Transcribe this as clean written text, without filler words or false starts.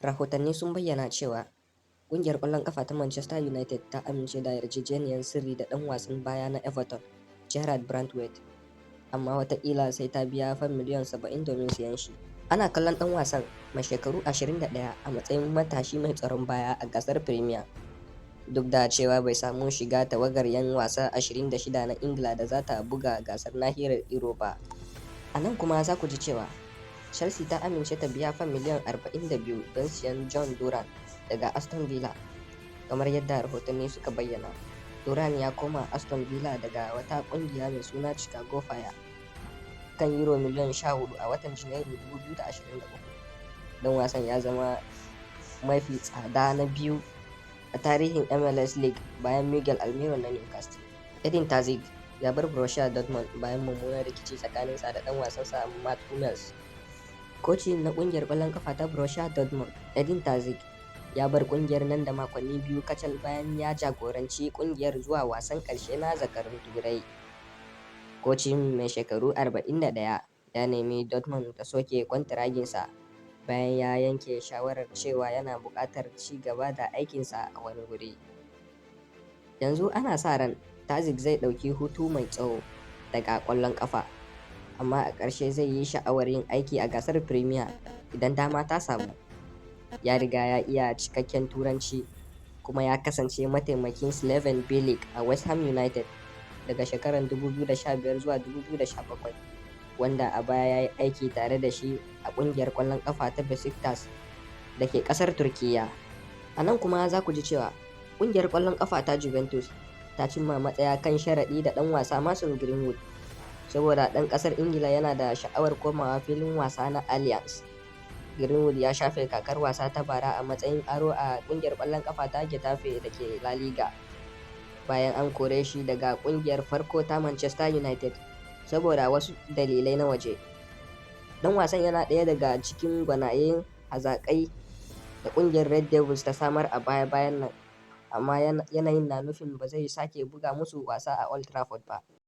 Rahotanni sun bayyana cewa ƙungiyar ƙwallon ƙafa ta Manchester United ta amince da yarjejeniyar sirri da ɗan wasan baya na Everton, Gerrard Brantwaite, amma wataƙila sai ta biya fam miliyan 70 domin siyan shi. Ana kallon ɗan wasan mai shekaru 21 a matsayin matashi mai tsaron baya a gasar Premier, duk da cewa bai samu shiga tawagar 'yan wasa 26 na Ingila da za ta buga gasar nahiyar Europe ba. A nan kuma za ku ji cewa Chelsea ta amince ta biya fam miliyan 42 don siyan John Duran daga Aston Villa. Kamar yadda rahotanni suka bayyana, Duran ya koma Aston Villa daga wata ƙungiya mai suna Chicago Fire kan euro miliyan 14 a watan Janairu 2023. Don wasan ya zama mafi tsada na biyu a tarihin MLS League bayan Miguel Almiron na Newcastle. Edin Terzic ya bar Borussia Dortmund bayan mummunar rikici tsakaninsa da ɗan wasansa Mats Hummels. Kocin na ƙungiyar ƙwallon ƙafa ta Borussia Dortmund, Edin Terzic, ya bar ƙungiyar nan da makonni biyu kacal bayan ya jagoranci ƙungiyar zuwa wasan ƙarshe na zakarun Turai. Kocin mai shekaru 41 ya nemi Dortmund ta soke kwantiraginsa bayan ya yanke shawarar cewa yana buƙatar ci gaba da aikinsa a wani wuri. Yanzu ana sa ran Terzic zai ɗauki hutu mai tsawo daga ƙwallon ƙafa, amma a ƙarshe zai yi sha'awar yin aiki a gasar Premier idan dama ta samu. Ya riga ya iya cikakken Turanci kuma ya kasance mataimakin Slaven Bilic a West Ham United daga shekarar 2015 zuwa 2017, wanda a baya ya yi aiki tare da shi a ƙungiyar ƙwallon ƙafa ta Besiktas da ke ƙasar Turkiyya. A nan kuma za ku ji cewa ƙungiyar ƙwallon ƙafa ta Juventus ta cimma matsaya kan sharaɗi da ɗan wasa Mason Greenwood, saboda ɗan ƙasar Ingila yana da sha'awar komawa filin wasa na Allianz. Greenwood ya shafe kakar wasa ta bara a matsayin aro a ƙungiyar ƙwallon ƙafa ta Getafe da ke La Liga, bayan an kore shi daga ƙungiyar farko ta Manchester United saboda wasu dalilai na waje. Ɗan wasan yana ɗaya daga cikin gwanayen hazaƙai da ƙungiyar Red Devils ta samar a baya-bayan nan, amma yanayin na nufin ba zai sake buga musu wasa a Old Trafford ba.